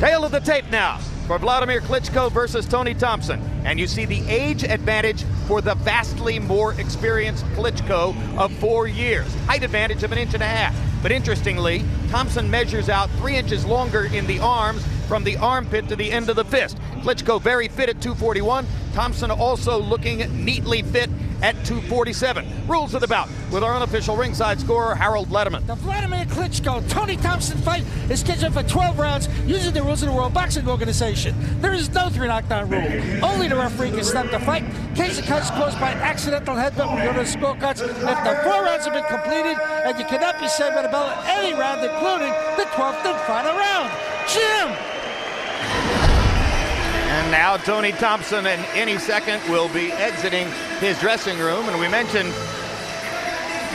Tail of the tape now for Vladimir Klitschko versus Toни Tompson. And you see the age advantage for the vastly more experienced Klitschko of 4 years. Height advantage of 1.5 inches. But interestingly, Tompson measures out 3 inches longer in the arms from the armpit to the end of the fist. Klitschko very fit at 241. Tompson also looking neatly fit at 247. Rules of the bout with our unofficial ringside scorer, Harold Letterman. The Vladimir Klitschko Toni Tompson fight is scheduled for 12 rounds using the rules of the World Boxing Organization. There is no 3 knockdown rule. Only the referee can stop the fight. In case the cut is caused by an accidental headbutt, we go to the scorecards. If the 4 rounds have been completed, and you cannot be saved by the bell at any round, including the 12th and final round. Jim! And now Toni Tompson in any second will be exiting his dressing room. And we mentioned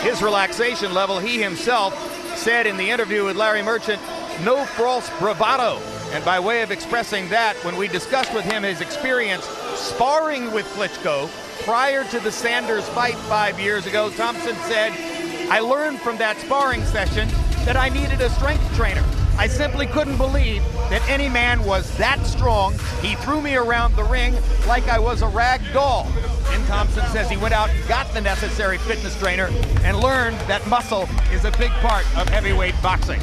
his relaxation level. He himself said in the interview with Larry Merchant, no false bravado. And by way of expressing that, when we discussed with him his experience sparring with Klitschko prior to the Sanders fight 5 years ago, Tompson said, I learned from that sparring session that I needed a strength trainer. I simply couldn't believe that any man was that strong. He threw me around the ring like I was a rag doll. And Tompson says he went out and got the necessary fitness trainer and learned that muscle is a big part of heavyweight boxing.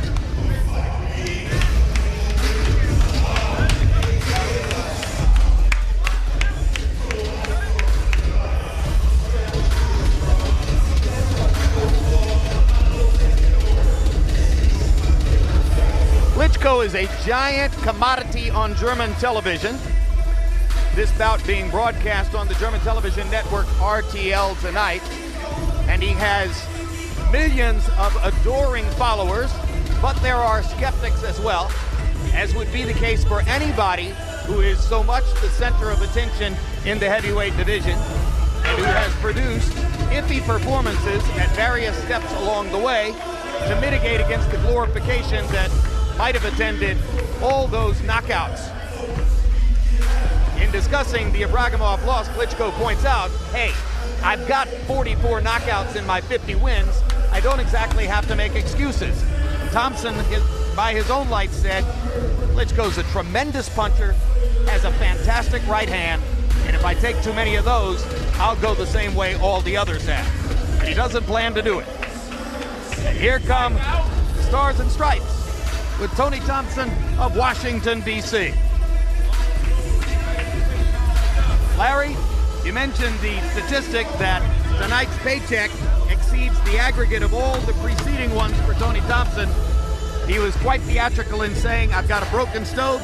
Klitschko is a giant commodity on German television. This bout being broadcast on the German television network RTL tonight. And he has millions of adoring followers, but there are skeptics as well, as would be the case for anybody who is so much the center of attention in the heavyweight division and who has produced iffy performances at various steps along the way to mitigate against the glorification that might have attended all those knockouts. In discussing the Ibragimov loss, Klitschko points out, hey, I've got 44 knockouts in my 50 wins. I don't exactly have to make excuses. Tompson, by his own lights, said, Klitschko's a tremendous puncher, has a fantastic right hand, and if I take too many of those, I'll go the same way all the others have. And he doesn't plan to do it. And here come Stars and Stripes with Toni Tompson of Washington, D.C. Larry, you mentioned the statistic that tonight's paycheck exceeds the aggregate of all the preceding ones for Toni Tompson. He was quite theatrical in saying, I've got a broken stove,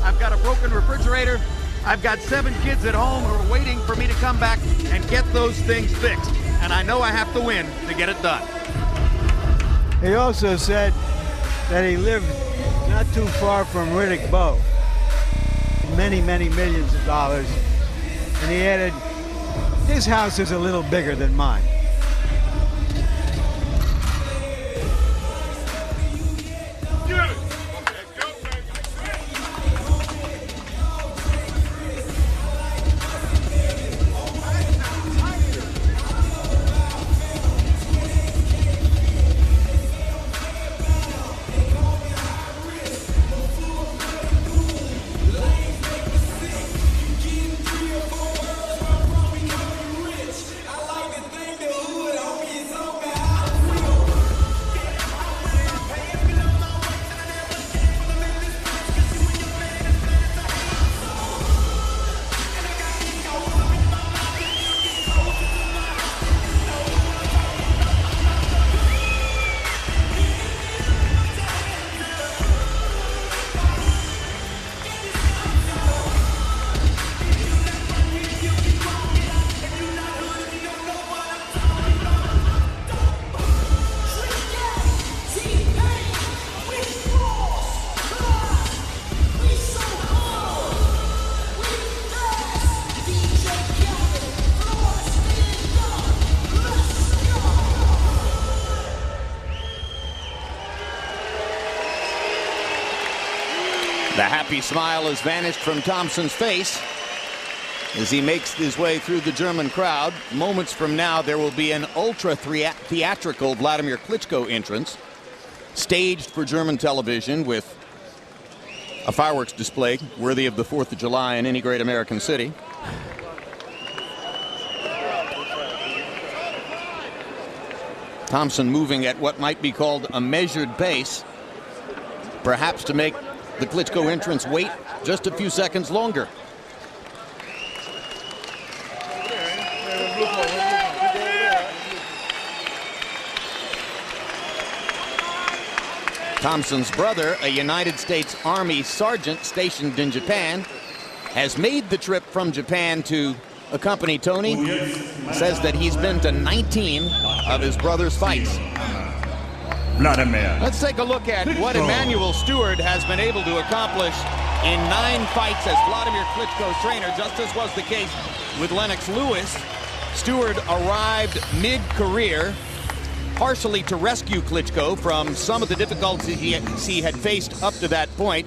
I've got a broken refrigerator, I've got 7 kids at home who are waiting for me to come back and get those things fixed. And I know I have to win to get it done. He also said that he lived not too far from Riddick Bowe, many, many millions of dollars, and he added, his house is a little bigger than mine. The happy smile has vanished from Tompson's face as he makes his way through the German crowd. Moments from now, there will be an ultra-theatrical Vladimir Klitschko entrance, staged for German television with A fireworks display worthy of the 4th of July in any great American city. Thompson moving at what might be called a measured pace, perhaps to make the Klitschko entrance wait just a few seconds longer. Thompson's brother, a United States Army sergeant stationed in Japan, has made the trip from Japan to accompany Tony. Says that he's been to 19 of his brother's fights. Vladimir. Let's take a look at what Emmanuel Stewart has been able to accomplish in 9 fights as Vladimir Klitschko's trainer, just as was the case with Lennox Lewis. Stewart arrived mid-career, partially to rescue Klitschko from some of the difficulties he had faced up to that point.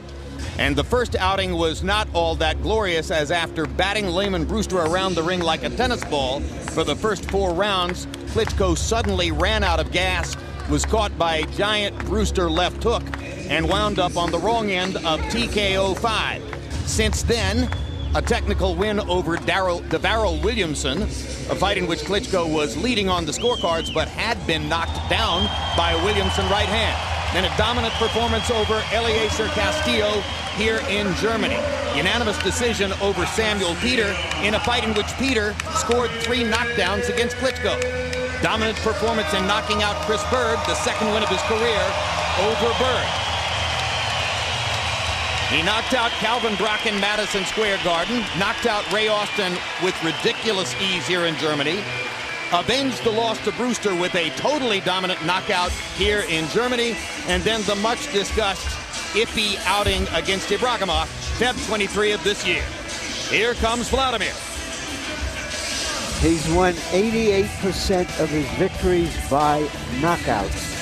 And the first outing was not all that glorious, as after batting Lehman Brewster around the ring like a tennis ball for the first 4 rounds, Klitschko suddenly ran out of gas, was caught by a giant Brewster left hook, and wound up on the wrong end of TKO 5. Since then, a technical win over Darryl Williamson, a fight in which Klitschko was leading on the scorecards but had been knocked down by a Williamson right hand. Then a dominant performance over Eliezer Castillo here in Germany. Unanimous decision over Samuel Peter in a fight in which Peter scored 3 knockdowns against Klitschko. Dominant performance in knocking out Chris Bird, the 2nd win of his career over Bird. He knocked out Calvin Brock in Madison Square Garden, knocked out Ray Austin with ridiculous ease here in Germany, avenged the loss to Brewster with a totally dominant knockout here in Germany, and then the much-discussed iffy outing against Ibragimov, Feb 23 of this year. Here comes Vladimir. He's won 88% of his victories by knockouts.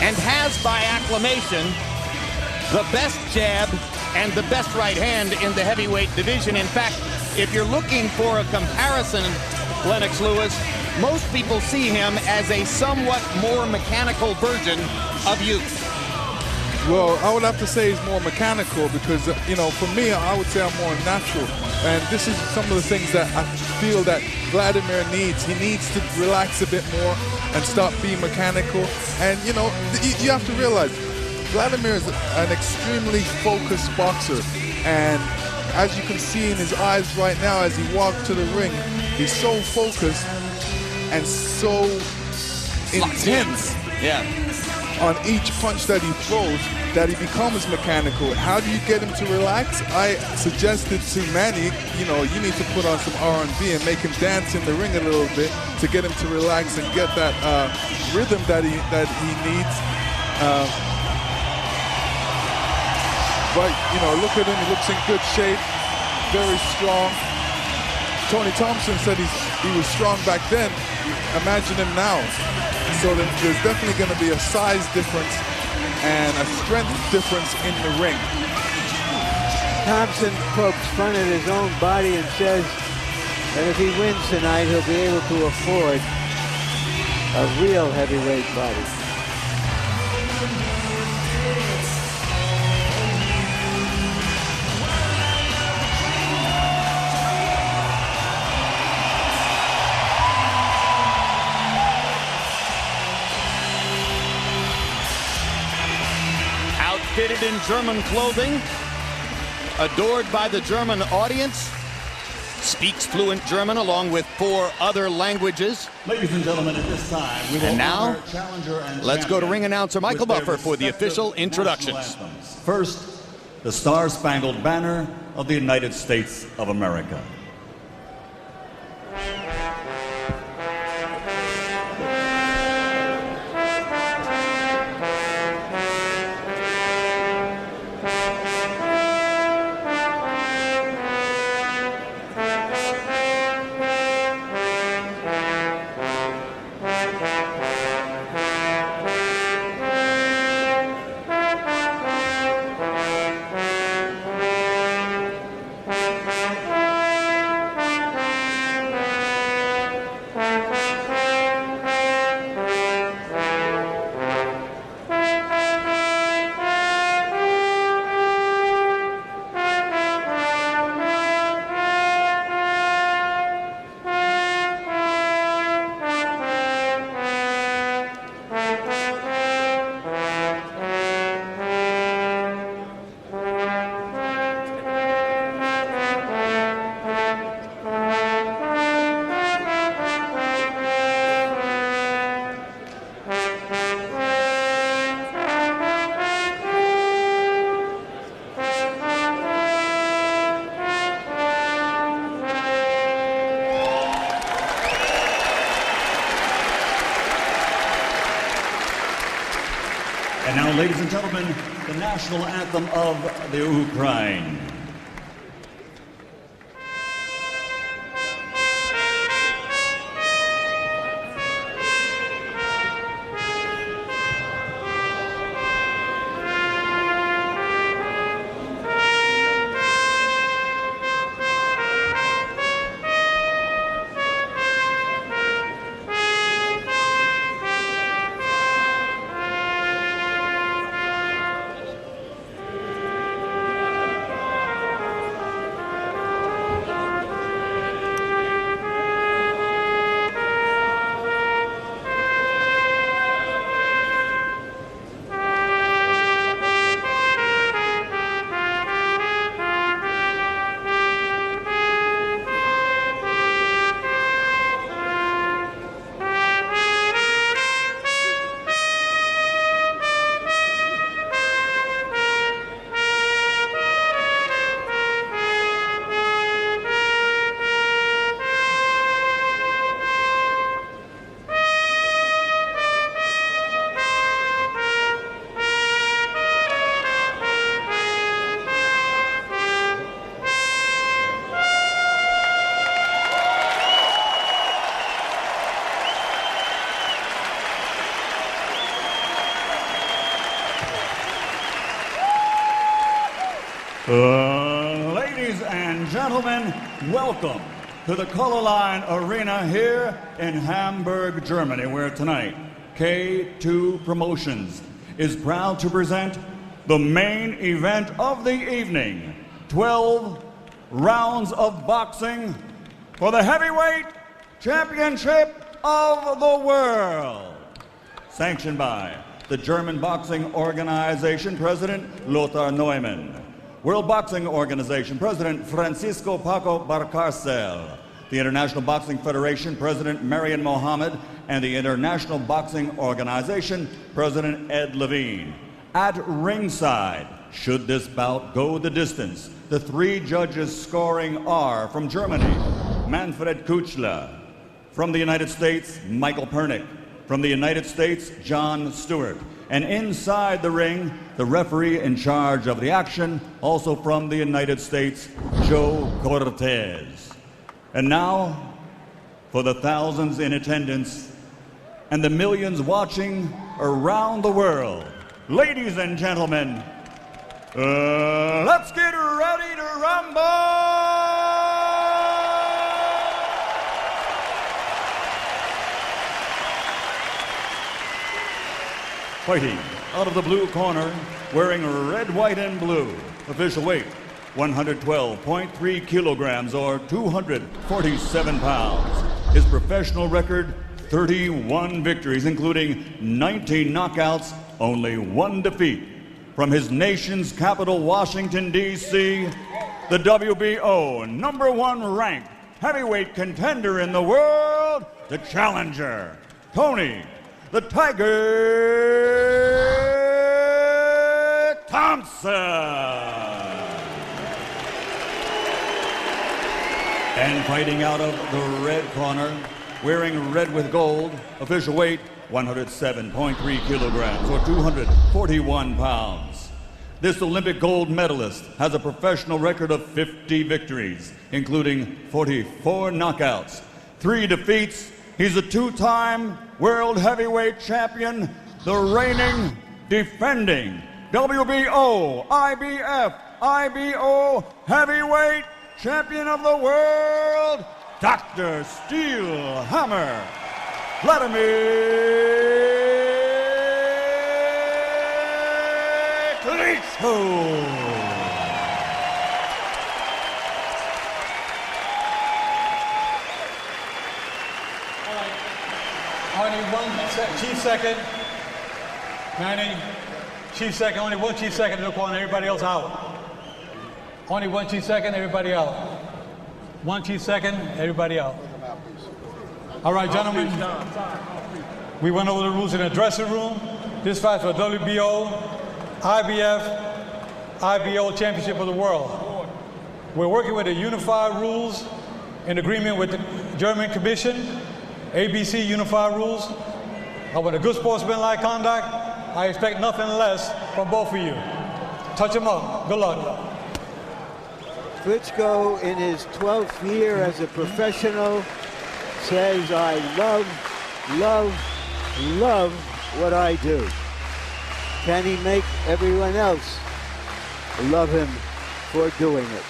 And has, by acclamation, the best jab and the best right hand in the heavyweight division. In fact, if you're looking for a comparison, Lennox Lewis, most people see him as a somewhat more mechanical version of you. Well, I would have to say he's more mechanical because, you know, for me, I would say I'm more natural. And this is some of the things that I feel that Vladimir needs. He needs to relax a bit more and stop being mechanical. And, you know, you have to realize, Vladimir is an extremely focused boxer. And as you can see in his eyes right now as he walked to the ring, he's so focused and so intense. Yeah. On each punch that he throws, that he becomes mechanical. How do you get him to relax? I suggested to Manny, you know, you need to put on some R&B and make him dance in the ring a little bit to get him to relax and get that rhythm that he needs. But, you know, look at him, he looks in good shape, very strong. Toни Tompson said he was strong back then. Imagine him now. So there's definitely going to be a size difference and a strength difference in the ring. Thompson pokes fun at his own body and says that if he wins tonight, he'll be able to afford a real heavyweight body. Outfitted in German clothing, adored by the German audience, speaks fluent German along with 4 other languages. Ladies and gentlemen, at this time, we will and now, challenger and let's go to ring announcer Michael Buffer for the official introductions. First, the Star-Spangled Banner of the United States of America. And now, ladies and gentlemen, the national anthem of the Ukraine. Ladies and gentlemen, welcome to the Color Line Arena here in Hamburg, Germany, where tonight K2 Promotions is proud to present the main event of the evening, 12 rounds of boxing for the heavyweight championship of the world. Sanctioned by the German Boxing Organization President Lothar Neumann, World Boxing Organization President Francisco Paco Barcarcel, the International Boxing Federation President Marian Mohammed, and the International Boxing Organization President Ed Levine. At ringside, should this bout go the distance, the three judges scoring are from Germany, Manfred Kuchler; from the United States, Michael Pernick; from the United States, John Stewart; and inside the ring, the referee in charge of the action, also from the United States, Joe Cortez. And now, for the thousands in attendance and the millions watching around the world, ladies and gentlemen, let's get ready to rumble! Fighting out of the blue corner, wearing red, white, and blue, official weight 112.3 kilograms or 247 pounds. His professional record, 31 victories, including 19 knockouts, only one defeat. From his nation's capital, Washington, D.C., the WBO #1 ranked heavyweight contender in the world, the challenger, Toни the Tiger Tompson. And fighting out of the red corner, wearing red with gold, official weight 107.3 kilograms or 241 pounds. This Olympic gold medalist has a professional record of 50 victories, including 44 knockouts, 3 defeats. He's a 2-time world heavyweight champion, the reigning, defending WBO, IBF, IBO heavyweight champion of the world, Dr. Steel Hammer, Vladimir Klitschko. Only one chief second. Manny, chief second. Only one chief second in the corner. Everybody else out. Only one chief second. Everybody out. One chief second. Everybody out. All right, gentlemen. We went over the rules in the dressing room. This fight for WBO, IBF, IBO Championship of the World. We're working with the unified rules in agreement with the German Commission. ABC unified rules. I want a good sportsmanlike conduct. I expect nothing less from both of you. Touch them up. Good luck. Klitschko, in his 12th year as a professional, says, I love, love, love what I do. Can he make everyone else love him for doing it?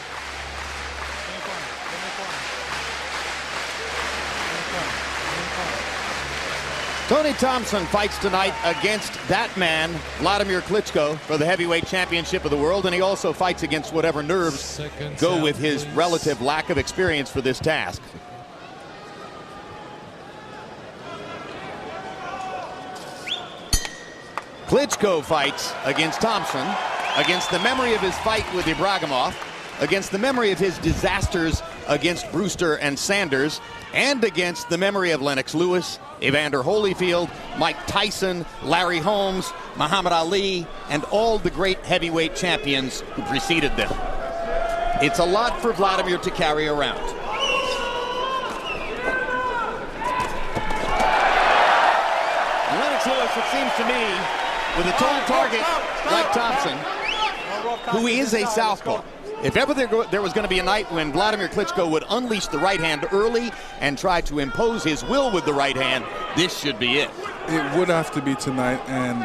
Toни Tompson fights tonight against that man, Vladimir Klitschko, for the heavyweight championship of the world, and he also fights against whatever nerves go with his relative lack of experience for this task. Klitschko fights against Tompson, against the memory of his fight with Ibragimov, against the memory of his disasters against Brewster and Sanders, and against the memory of Lennox Lewis, Evander Holyfield, Mike Tyson, Larry Holmes, Muhammad Ali, and all the great heavyweight champions who preceded them. It's a lot for Vladimir to carry around. Lennox Lewis, it seems to me, with a tall target like Tompson, who is a southpaw. If ever there was going to be a night when Vladimir Klitschko would unleash the right hand early and try to impose his will with the right hand, this should be it. It would have to be tonight, and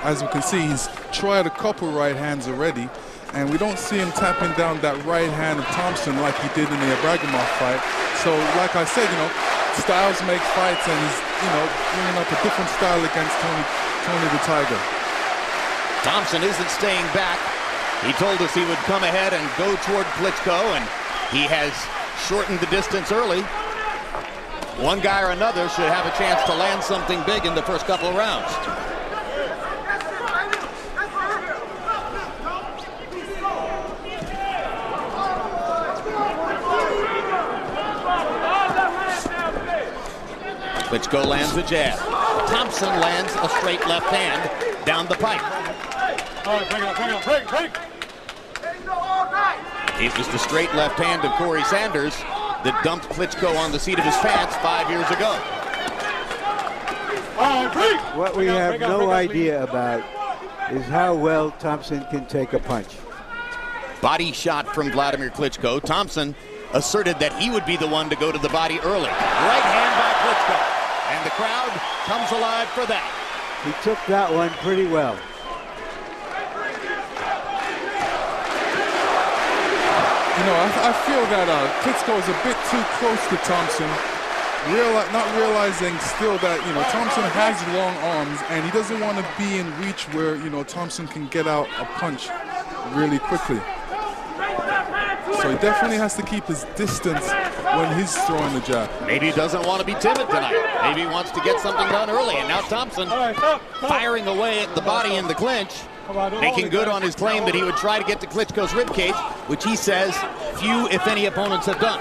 as we can see, he's tried a couple right hands already, and we don't see him tapping down that right hand of Tompson like he did in the Ibragimov fight. So, like I said, styles make fights, and he's, bringing up a different style against Tony the Tiger. Tompson isn't staying back. He told us he would come ahead and go toward Klitschko, and he has shortened the distance early. One guy or another should have a chance to land something big in the first couple of rounds. Klitschko lands a jab. Tompson lands a straight left hand down the pipe. All right, bring it up, bring it. It was the straight left hand of Corey Sanders that dumped Klitschko on the seat of his pants 5 years ago. What we have no idea about is how well Tompson can take a punch. Body shot from Vladimir Klitschko. Tompson asserted that he would be the one to go to the body early. Right hand by Klitschko. And the crowd comes alive for that. He took that one pretty well. I feel that Klitschko is a bit too close to Tompson, not realizing still that, Tompson has long arms, and he doesn't want to be in reach where, Tompson can get out a punch really quickly. So he definitely has to keep his distance when he's throwing the jab. Maybe he doesn't want to be timid tonight. Maybe he wants to get something done early, and now Tompson firing away at the body in the clinch, making good on his claim that he would try to get to Klitschko's ribcage, which he says few, if any, opponents have done.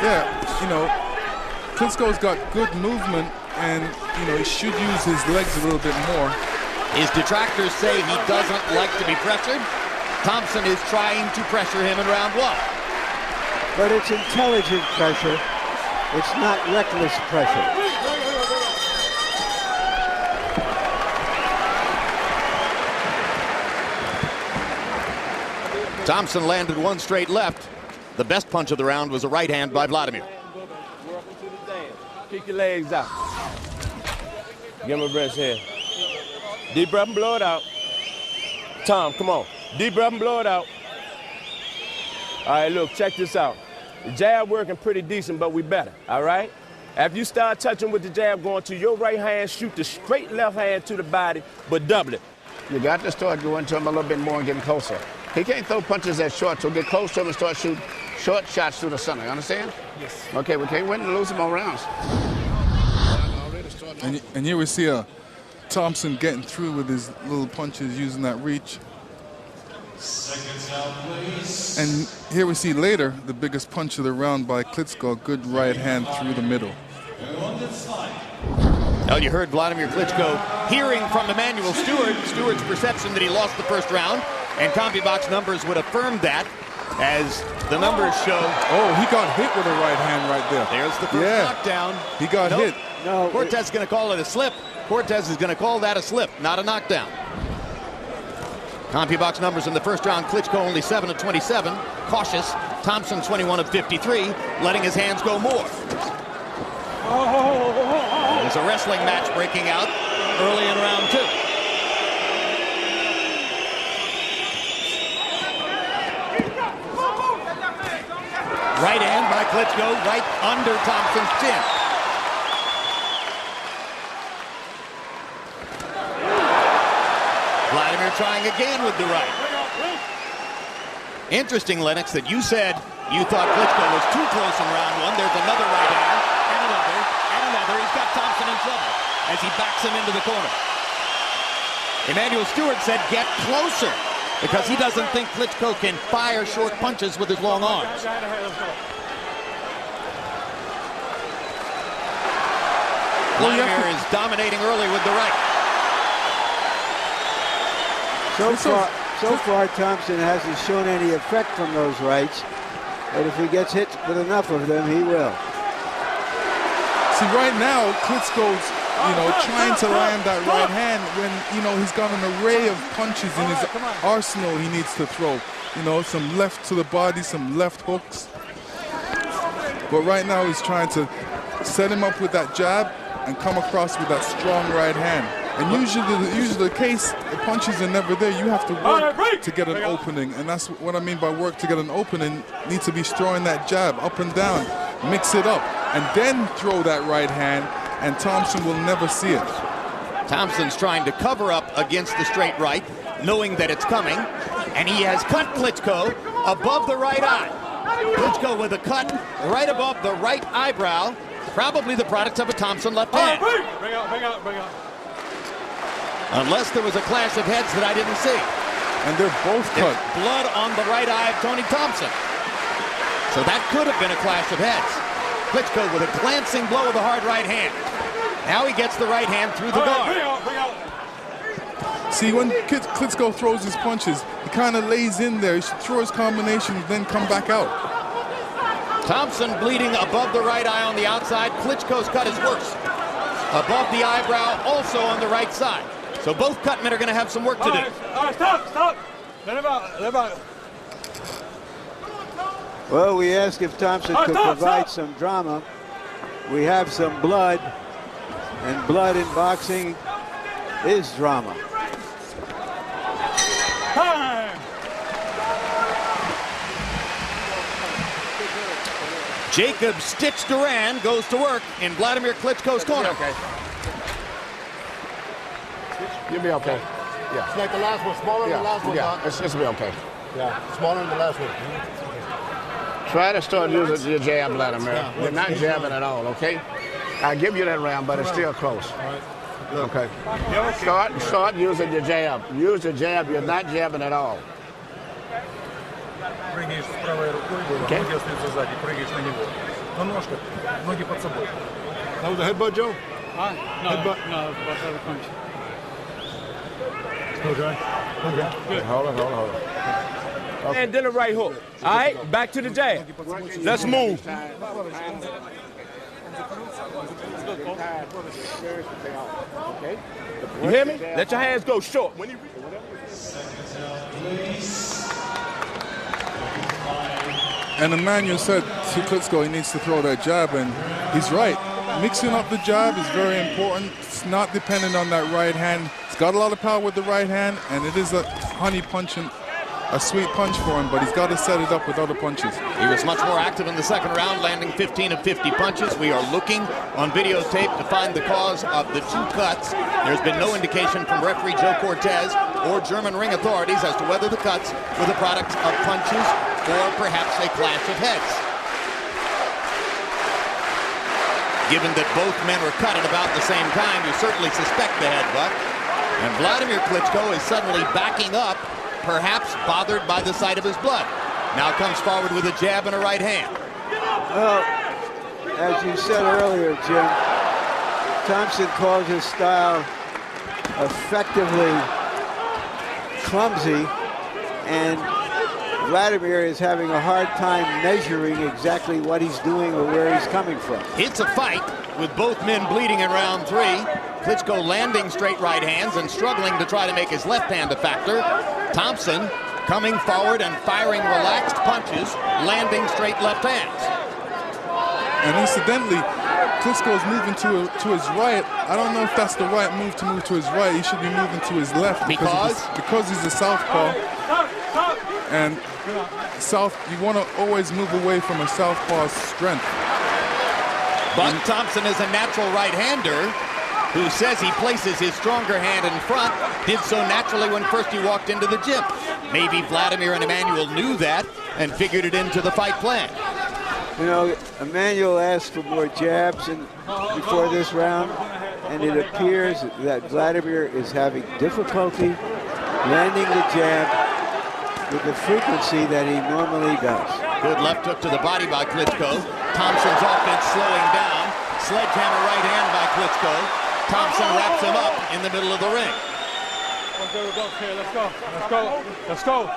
Yeah, Klitschko's got good movement, and, he should use his legs a little bit more. His detractors say he doesn't like to be pressured. Tompson is trying to pressure him in round one. But it's intelligent pressure. It's not reckless pressure. Tompson landed one straight left. The best punch of the round was a right hand by Vladimir. Kick your legs out. Give him a breath here. Deep breath and blow it out. Tom, come on. Deep breath and blow it out. All right, look, check this out. The jab working pretty decent, but we better, all right? After you start touching with the jab going to your right hand, shoot the straight left hand to the body, but double it. You got to start going to him a little bit more and getting closer. He can't throw punches that short, so get close to him and start shooting short shots through the center. You understand? Yes. Okay, we can't win and lose some more rounds. And here we see Tompson getting through with his little punches using that reach. And here we see later the biggest punch of the round by Klitschko, good right hand through the middle. Well, you heard Vladimir Klitschko hearing from Emanuel Stewart. Stewart's perception that he lost the first round. And CompuBox numbers would affirm that, as the numbers show. Oh, he got hit with a right hand right there. There's the first knockdown. He got hit. No, Cortez is going to call it a slip. Cortez is going to call that a slip, not a knockdown. CompuBox numbers in the first round: Klitschko only 7 of 27, cautious. Thompson 21 of 53, letting his hands go more. There's a wrestling match breaking out early in round 2. Right hand by Klitschko, right under Thompson's chin. Vladimir trying again with the right. Interesting, Lennox, that you said you thought Klitschko was too close in round 1. There's another right hand, and another, and another. He's got Thompson in trouble as he backs him into the corner. Emmanuel Stewart said get closer, because he doesn't think Klitschko can fire short punches with his long arms. Vladimir is dominating early with the right. So far, Thompson hasn't shown any effect from those rights, but if he gets hit with enough of them, he will. See, right now, Klitschko's, trying to land that right hand when, he's got an array of punches in his arsenal he needs to throw. Some left to the body, some left hooks. But right now, he's trying to set him up with that jab and come across with that strong right hand. And usually the case, the punches are never there. You have to work to get an opening, and that's what I mean by work to get an opening. Need to be throwing that jab up and down, mix it up, and then throw that right hand, and Thompson will never see it. Thompson's trying to cover up against the straight right, knowing that it's coming, and he has cut Klitschko above the right eye. Klitschko with a cut right above the right eyebrow, probably the product of a Thompson left hand. Bring out. Unless there was a clash of heads that I didn't see. And they're both cut. There's blood on the right eye of Toни Tompson. So that could have been a clash of heads. Klitschko with a glancing blow of the hard right hand. Now he gets the right hand through the guard. Bring out. See, when Klitschko throws his punches, he kind of lays in there. He should throw his combinations, then come back out. Thompson bleeding above the right eye on the outside. Klitschko's cut is worse. Above the eyebrow, also on the right side. So both cutmen are going to have some work to do. All right, stop. Let him out. Well, we asked if Thompson could provide some drama. We have some blood, and blood in boxing is drama. Time. Jacob Stitch Duran goes to work in Vladimir Klitschko's corner. Okay. You'll be okay. Yeah. It's like the last one, smaller than the last one. Yeah, it's be okay. Yeah, smaller than the last one. Try to start using your jab, Vladimir. You're not jabbing at all, okay? I'll give you that round, but it's still close. Okay. Start using your jab. Use your jab. You're not jabbing at all. Прыгаешь с правой рукой, ноги остаются сзади, прыгаешь на него. На ножках, ноги под собой. That was a headbutt, Joe? No, that's a punch. Okay. Good. Hold on. Okay. And then a right hook. All right, back to the jab. Let's move. You hear me? Let your hands go short. When you And Emmanuel said to Klitschko he needs to throw that jab, and he's right. Mixing up the jab is very important. It's not dependent on that right hand. He's got a lot of power with the right hand, and it is a honey punch and a sweet punch for him, but he's got to set it up with other punches. He was much more active in the second round, landing 15 of 50 punches. We are looking on videotape to find the cause of the two cuts. There's been no indication from referee Joe Cortez or German ring authorities as to whether the cuts were the product of punches or perhaps a clash of heads. Given that both men were cut at about the same time, you certainly suspect the headbutt. And Vladimir Klitschko is suddenly backing up, perhaps bothered by the sight of his blood. Now comes forward with a jab and a right hand. Well, as you said earlier, Jim, Thompson calls his style effectively clumsy, and Vladimir is having a hard time measuring exactly what he's doing or where he's coming from. It's a fight with both men bleeding in round 3. Klitschko landing straight right hands and struggling to try to make his left hand a factor. Tompson coming forward and firing relaxed punches, landing straight left hands. And incidentally, Klitschko's moving to his right. I don't know if that's the right move to his right. He should be moving to his left because he's a southpaw. And you want to always move away from a southpaw's strength. But Tompson is a natural right-hander who says he places his stronger hand in front, did so naturally when first he walked into the gym. Maybe Vladimir and Emmanuel knew that and figured it into the fight plan. You know, Emmanuel asked for more jabs before this round, and it appears that Vladimir is having difficulty landing the jab with the frequency that he normally does. Good left hook to the body by Klitschko. Tompson's offense slowing down. Sledgehammer right hand by Klitschko. Tompson wraps him up in the middle of the ring. Okay, let's go. Let's go. Let's go.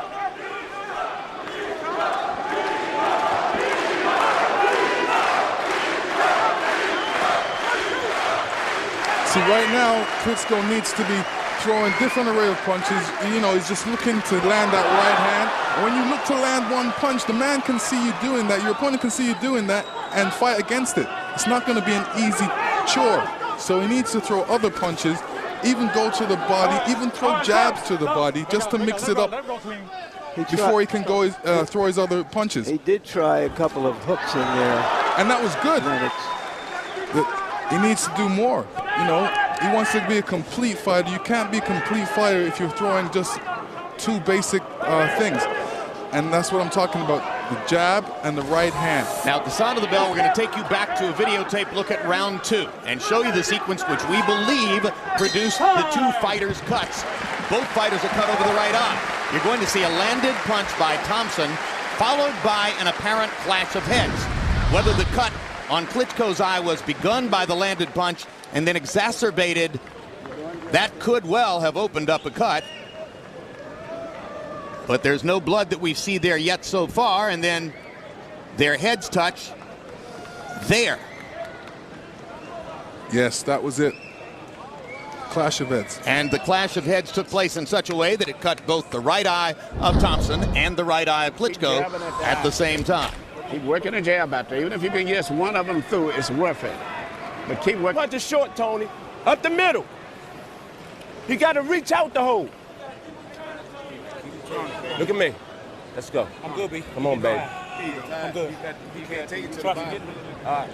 See, right now, Klitschko needs to be throwing different array of punches. You know, he's just looking to land that right hand. And when you look to land one punch, the man can see you doing that. Your opponent can see you doing that and fight against it. It's not going to be an easy chore. So he needs to throw other punches, even go to the body, even throw jabs to the body, just to mix it up before he can go throw his other punches. He did try a couple of hooks in there. And that was good. He needs to do more. You know, he wants to be a complete fighter. You can't be a complete fighter if you're throwing just two basic things. And that's what I'm talking about, the jab and the right hand. Now, at the sound of the bell, we're going to take you back to a videotape look at round 2 and show you the sequence which we believe produced the two fighters' cuts. Both fighters are cut over the right eye. You're going to see a landed punch by Tompson, followed by an apparent clash of heads. Whether the cut on Klitschko's eye was begun by the landed punch and then exacerbated, that could well have opened up a cut. But there's no blood that we see there yet so far, and then their heads touch there. Yes, that was it. Clash of heads. And the clash of heads took place in such a way that it cut both the right eye of Tompson and the right eye of Klitschko at the same time. Keep working the jab out there. Even if you can get one of them through, it's worth it. But keep working. Punch is short, Tony. Up the middle. You got to reach out the hole. Look at me. Let's go. I'm good, B. Come on, baby. I'm good. You can't take it to the Trust body. me. All right.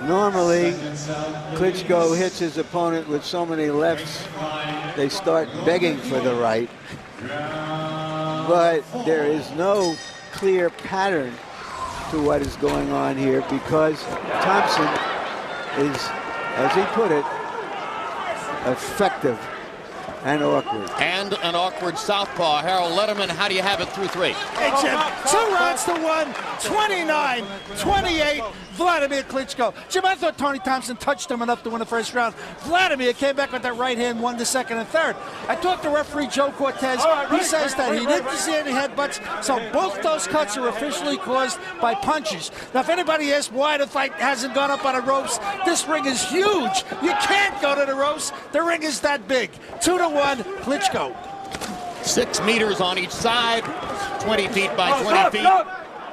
Normally, Klitschko hits his opponent with so many lefts, they start begging for the right. But there is no clear pattern to what is going on here because Tompson is, as he put it, effective and awkward. And an awkward southpaw. Harold Letterman, how do you have it through 3? Hey, Jim, 2 rounds to 1, 29-28, Vladimir Klitschko. Jim, I thought Tony Tompson touched him enough to win the first round. Vladimir came back with that right hand, won the second and third. I talked to referee Joe Cortez. He says that he didn't see any headbutts, so both those cuts are officially caused by punches. Now, if anybody asks why the fight hasn't gone up on the ropes, this ring is huge. You can't go to the ropes. The ring is that big. 2-1, Klitschko. 6 meters on each side, 20 feet by 20 feet.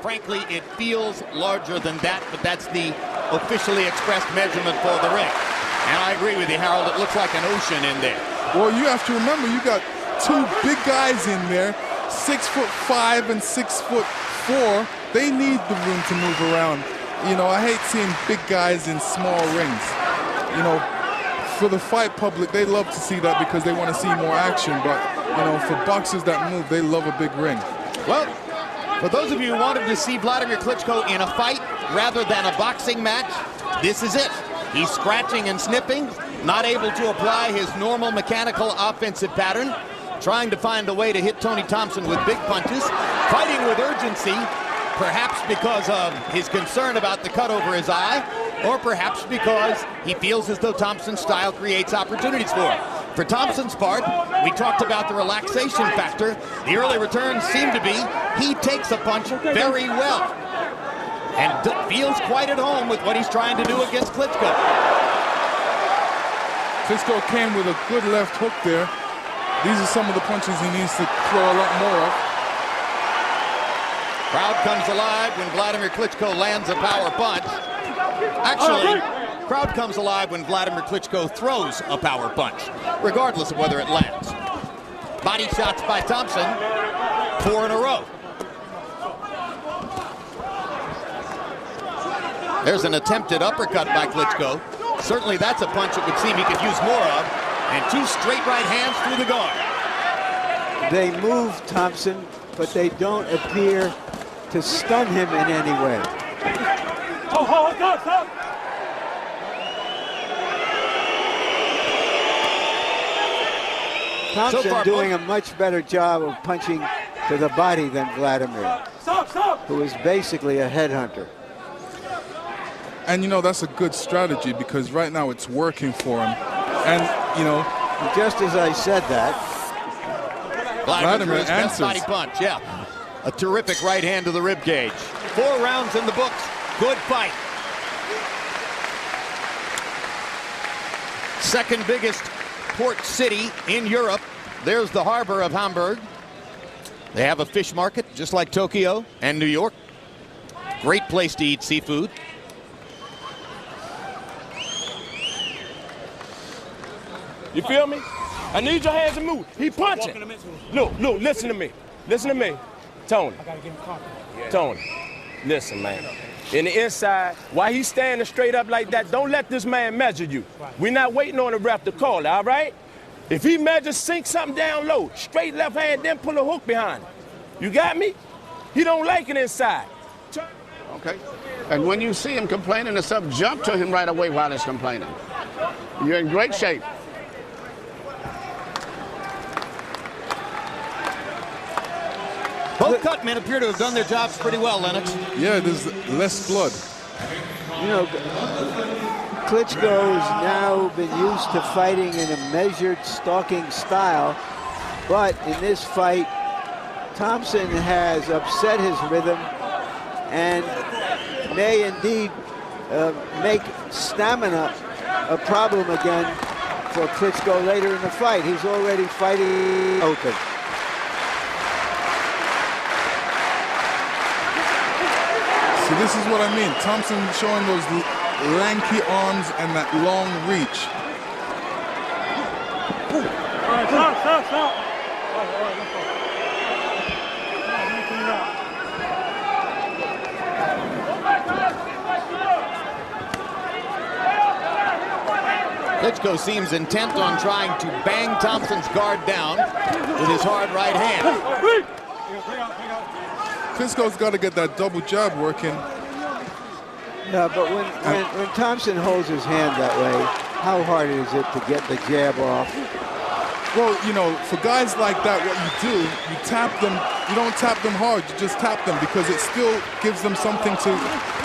Frankly, it feels larger than that, but that's the officially expressed measurement for the ring. And I agree with you, Harold. It looks like an ocean in there. Well, you have to remember, you got 2 big guys in there, 6'5" and 6'4". They need the room to move around. You know, I hate seeing big guys in small rings. You know, for the fight public, they love to see that because they want to see more action. But, you know, for boxers that move, they love a big ring. Well, for those of you who wanted to see Vladimir Klitschko in a fight rather than a boxing match, this is it. He's scratching and snipping, not able to apply his normal mechanical offensive pattern, trying to find a way to hit Tony Tompson with big punches, fighting with urgency, perhaps because of his concern about the cut over his eye, or perhaps because he feels as though Tompson's style creates opportunities for him. For Tompson's part, we talked about the relaxation factor. The early returns seem to be he takes a punch very well and feels quite at home with what he's trying to do against Klitschko. Klitschko came with a good left hook there. These are some of the punches he needs to throw a lot more of. Crowd comes alive when Vladimir Klitschko lands a power punch. Actually, crowd comes alive when Vladimir Klitschko throws a power punch, regardless of whether it lands. Body shots by Tompson, 4 in a row. There's an attempted uppercut by Klitschko. Certainly that's a punch it would seem he could use more of. And 2 straight right hands through the guard. They move Tompson, but they don't appear to stun him in any way. Tompson doing a much better job of punching to the body than Vladimir, who is basically a headhunter. And you know, that's a good strategy because right now it's working for him. And you know, just as I said that, Vladimir answers. Body punch, yeah. A terrific right hand to the rib cage. 4 rounds in the books. Good fight. Second biggest port city in Europe. There's the harbor of Hamburg. They have a fish market just like Tokyo and New York. Great place to eat seafood. You feel me? I need your hands to move. He punching. Look, listen to me. Listen to me. Tony. I gotta get him confident. Tony, listen, man. In the inside, while he's standing straight up like that, don't let this man measure you. We're not waiting on the ref to call it, all right? If he measures, sink something down low. Straight left hand, then pull a hook behind it. You got me? He don't like it inside. Okay. And when you see him complaining and stuff, jump to him right away while he's complaining. You're in great shape. Both cut men appear to have done their jobs pretty well, Lennox. Yeah, there's less blood. You know, Klitschko's now been used to fighting in a measured, stalking style, but in this fight, Tompson has upset his rhythm and may indeed make stamina a problem again for Klitschko later in the fight. He's already fighting open. So this is what I mean. Tompson showing those lanky arms and that long reach. All right, stop. Klitschko seems intent on trying to bang Tompson's guard down with his hard right hand. Klitschko's got to get that double jab working. Yeah, but when Tompson holds his hand that way, how hard is it to get the jab off? Well, you know, for guys like that, what you do, you tap them. You don't tap them hard, you just tap them because it still gives them something to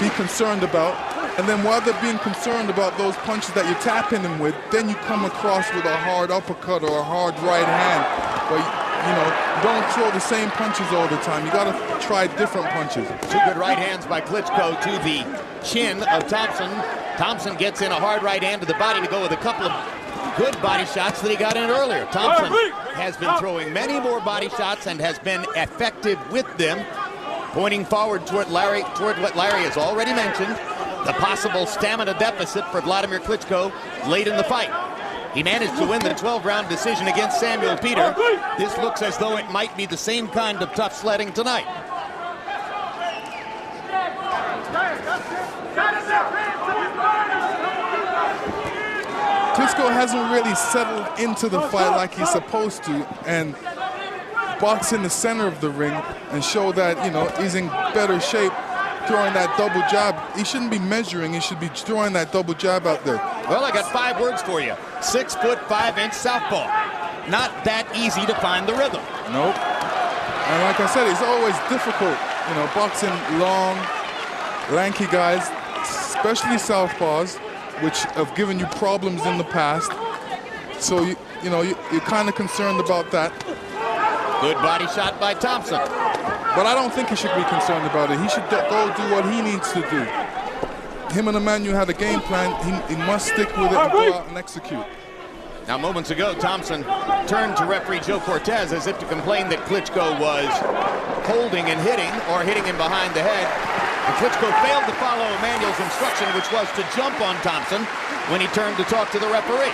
be concerned about. And then while they're being concerned about those punches that you're tapping them with, then you come across with a hard uppercut or a hard right hand. But, you know, don't throw the same punches all the time. You got to try different punches. 2 good right hands by Klitschko to the chin of Tompson. Tompson gets in a hard right hand to the body to go with a couple of good body shots that he got in earlier. Tompson has been throwing many more body shots and has been effective with them, pointing forward toward what Larry has already mentioned, the possible stamina deficit for Vladimir Klitschko late in the fight. He managed to win the 12-round decision against Samuel Peter. This looks as though it might be the same kind of tough sledding tonight. Klitschko hasn't really settled into the fight like he's supposed to and box in the center of the ring and show that, you know, he's in better shape throwing that double jab. He shouldn't be measuring, he should be throwing that double jab out there. Well, I got 5 words for you. 6 foot 5 inch southpaw. Not that easy to find the rhythm. Nope. And like I said, it's always difficult, you know, boxing long, lanky guys. especially southpaws, which have given you problems in the past. So you're kind of concerned about that. Good body shot by Tompson. But I don't think he should be concerned about it. He should go do what he needs to do. Him and Emmanuel had a game plan. He must stick with it and go out and execute. Now, moments ago, Tompson turned to referee Joe Cortez as if to complain that Klitschko was holding and hitting, or hitting him behind the head. And Klitschko failed to follow Emmanuel's instruction, which was to jump on Tompson when he turned to talk to the referee.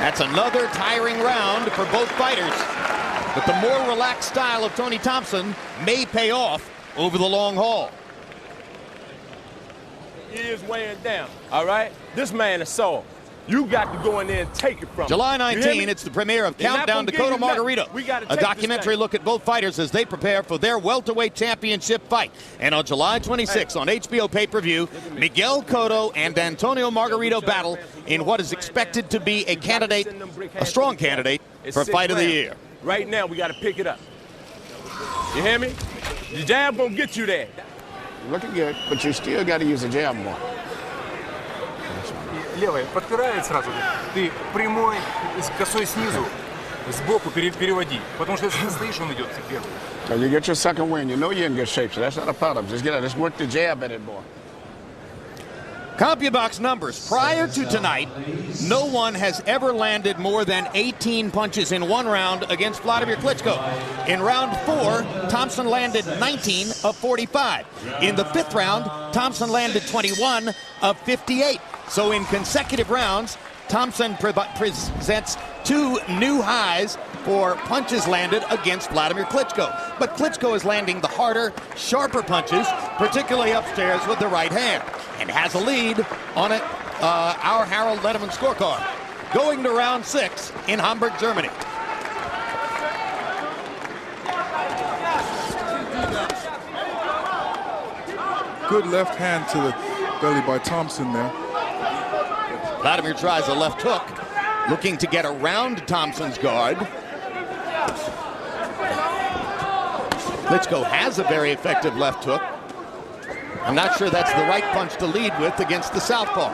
That's another tiring round for both fighters. But the more relaxed style of Tony Tompson may pay off over the long haul. He is weighing down, all right? This man is sore. You got to go in there and take it from him. July 19, it's the premiere of Countdown to Coto Margarito, a documentary look at both fighters as they prepare for their welterweight championship fight. And on July 26 on HBO pay-per-view, Miguel Cotto and Antonio Margarito battle in what is expected to be a strong candidate for Fight of the Year. Right now, we got to pick it up. You hear me? The jab gonna get you there. Looking good, but you still got to use the jab more. Левой подпирает сразу. Ты прямой, косой снизу, сбоку переводи. Потому что если ты стоишь, он идет вверх. So you get your second win. You know you're in good shape, so that's not a problem. Just work the jab at it more. CompuBox numbers. Prior to tonight, no one has ever landed more than 18 punches in one round against Vladimir Klitschko. In round 4, Tompson landed 19 of 45. In the 5th round, Tompson landed 21 of 58. So in consecutive rounds, Tompson presents 2 new highs for punches landed against Vladimir Klitschko. But Klitschko is landing the harder, sharper punches, particularly upstairs with the right hand, and has a lead on it, our Harold Letterman scorecard. Going to round 6 in Hamburg, Germany. Good left hand to the belly by Tompson there. Vladimir tries a left hook, looking to get around Thompson's guard. Klitschko has a very effective left hook. I'm not sure that's the right punch to lead with against the southpaw.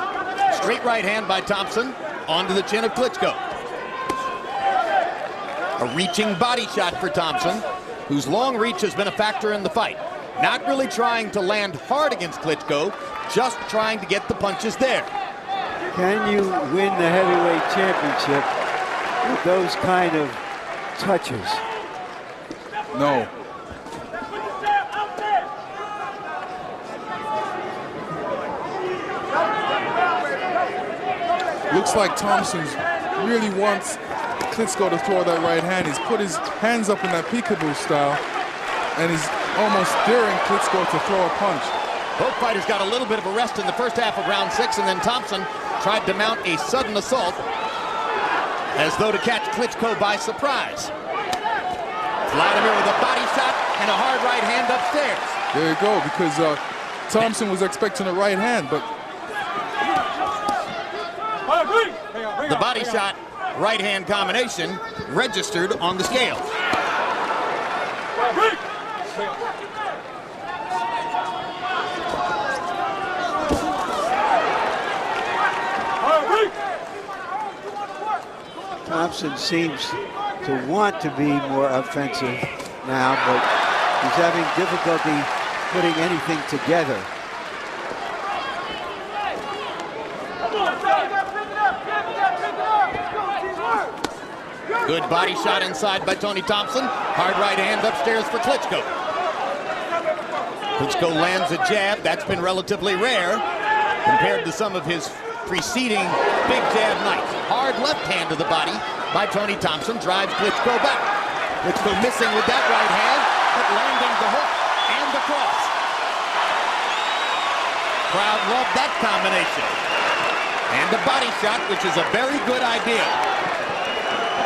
Straight right hand by Tompson onto the chin of Klitschko. A reaching body shot for Tompson, whose long reach has been a factor in the fight. Not really trying to land hard against Klitschko, just trying to get the punches there. Can you win the heavyweight championship with those kind of touches? No. Looks like Tompson really wants Klitschko to throw that right hand. He's put his hands up in that peekaboo style, and he's almost daring Klitschko to throw a punch. Both fighters got a little bit of a rest in the first half of round 6, and then Tompson tried to mount a sudden assault as though to catch Klitschko by surprise. Vladimir with a body shot and a hard right hand upstairs. There you go, because Tompson was expecting a right hand, but the body shot right hand combination registered on the scale. Tompson seems to want to be more offensive now, but he's having difficulty putting anything together. Good body shot inside by Tony Tompson. Hard right hand upstairs for Klitschko. Klitschko lands a jab. That's been relatively rare compared to some of his preceding big jab nights. Hard left hand to the body by Tony Tompson drives Klitschko back. Klitschko missing with that right hand, but landing the hook and the cross. Crowd loved that combination. And the body shot, which is a very good idea.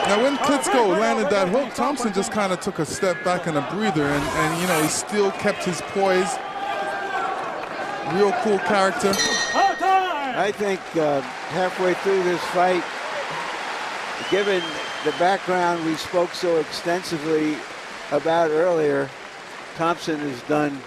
now when Klitschko landed that hook, Tompson just kind of took a step back and a breather, and you know, he still kept his poise. Real cool character. I think halfway through this fight, given the background we spoke so extensively about earlier, Tompson has done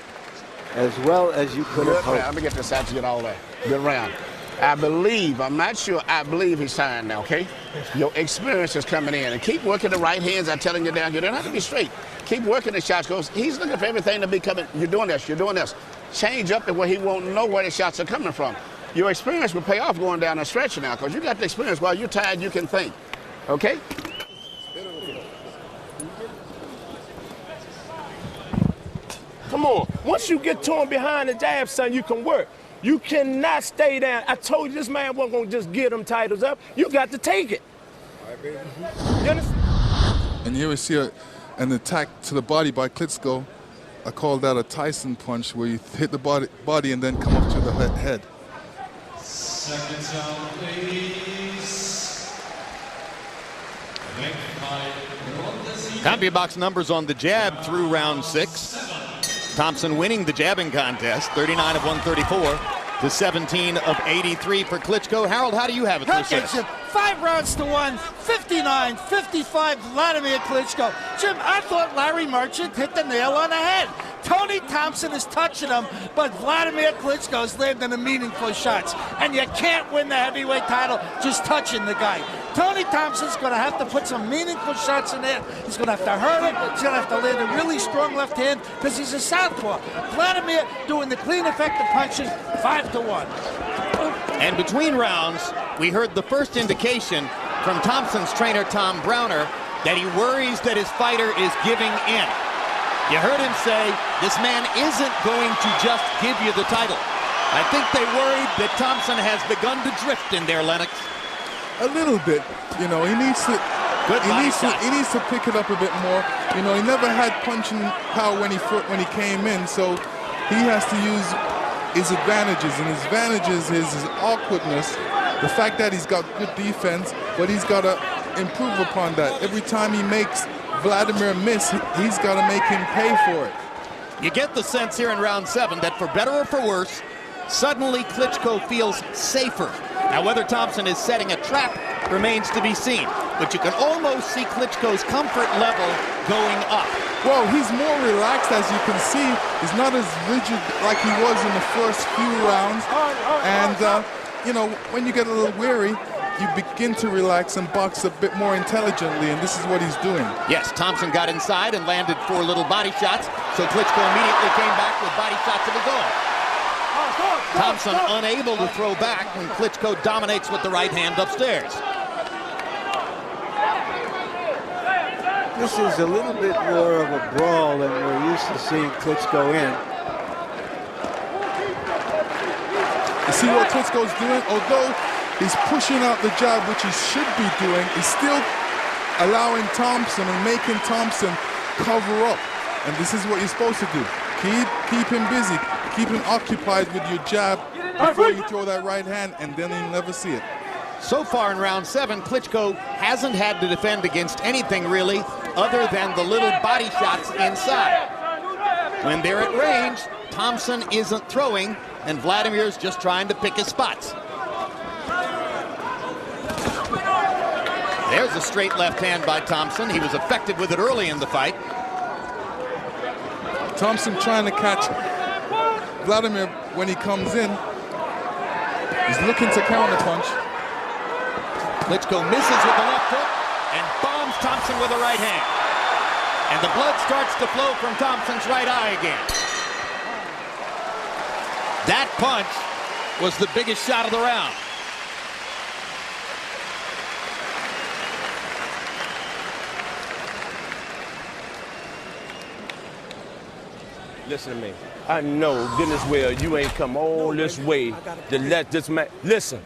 as well as you could have Good hoped. round. Let me get this out to get all that. Good round. I believe, I'm not sure, I believe he's tired now, okay? Your experience is coming in. And keep working the right hands. I'm telling you down here. They don't have to be straight. Keep working the shots, because he's looking for everything to be coming. You're doing this, you're doing this. Change up to where he won't know where the shots are coming from. Your experience will pay off going down a stretch now, because you got the experience. While you're tired, you can think, okay? Come on. Once you get torn behind the jab, son, you can work. You cannot stay down. I told you this man wasn't going to just give them titles up. You got to take it. You understand? And here we see an attack to the body by Klitschko. I call that a Tyson punch, where you hit the body and then come up to the head. Second round, please. CompuBox numbers on the jab through round 6. Thompson winning the jabbing contest, 39 of 134 to 17 of 83 for Klitschko. Harold, how do you have it this Okay, Jim, 5 rounds to 1, 59-55, Vladimir Klitschko. Jim, I thought Larry Merchant hit the nail on the head. Tony Tompson is touching him, but Vladimir Klitschko is landing the meaningful shots. And you can't win the heavyweight title just touching the guy. Tony Topson's going to have to put some meaningful shots in there. He's going to have to hurt him. He's going to have to land a really strong left hand because he's a southpaw. Vladimir doing the clean, effective punching, 5 to 1. And between rounds, we heard the first indication from Thompson's trainer, Tom Browner, that he worries that his fighter is giving in. You heard him say, this man isn't going to just give you the title. I think they worried that Thompson has begun to drift in there, Lennox. A little bit, you know. He needs to pick it up a bit more. You know, he never had punching power when he came in, so he has to use his advantages, and his advantages is his awkwardness, the fact that he's got good defense, but he's got to improve upon that. Every time he makes Vladimir miss, he's got to make him pay for it. You get the sense here in round 7 that for better or for worse, suddenly Klitschko feels safer. Now, whether Thompson is setting a trap remains to be seen, but you can almost see Klitschko's comfort level going up. Well, he's more relaxed, as you can see. He's not as rigid like he was in the first few rounds. And, you know, when you get a little weary, you begin to relax and box a bit more intelligently, and this is what he's doing. Yes, Thompson got inside and landed 4 little body shots, so Klitschko immediately came back with body shots of his own. Thompson unable to throw back when Klitschko dominates with the right hand upstairs. This is a little bit more of a brawl than we're used to seeing Klitschko in. You see what Klitschko's doing? Although he's pushing out the jab, which he should be doing, he's still allowing Thompson and making Thompson cover up. And this is what you're supposed to do. Keep him busy. Keep him occupied with your jab before you throw that right hand, and then you'll never see it. So far in round 7, Klitschko hasn't had to defend against anything really other than the little body shots inside. When they're at range, Thompson isn't throwing, and Vladimir's just trying to pick his spots. There's a straight left hand by Thompson. He was effective with it early in the fight. Thompson trying to catch Vladimir when he comes in. He's looking to counterpunch. Klitschko misses with the left hook and bombs Thompson with the right hand. And the blood starts to flow from Thompson's right eye again. That punch was the biggest shot of the round. Listen to me. I know goodness well you ain't come all this way to let this man. Listen,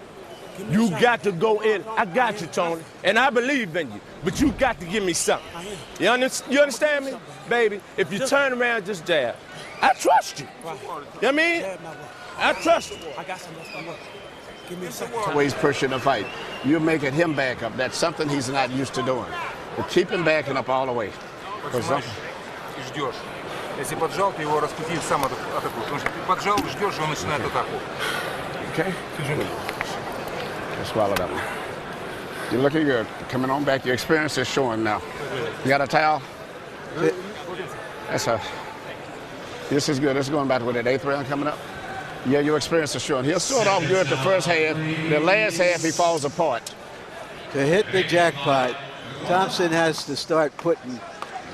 you got to go in. I got you, Tony, and I believe in you. But you got to give me something. You understand me, baby? If you turn around, just jab. I trust you. You know what I mean? I trust you. I got some that's gonna work. Give me a second. The way he's pushing the fight, you're making him back up. That's something he's not used to doing. But keep him backing up all the way. И ждешь. Если поджал, ты его раскрутил, сам атакуешь. Потому что ты поджал, ждешь, и он начинает атаку. Okay? Just swallow that one. You're looking good. Coming on back. Your experience is showing now. You got a towel? That's a... This is good. This is going back with that 8th round coming up. Yeah, your experience is showing. He'll start off good the first half. The last half, he falls apart. To hit the jackpot, Thompson has to start putting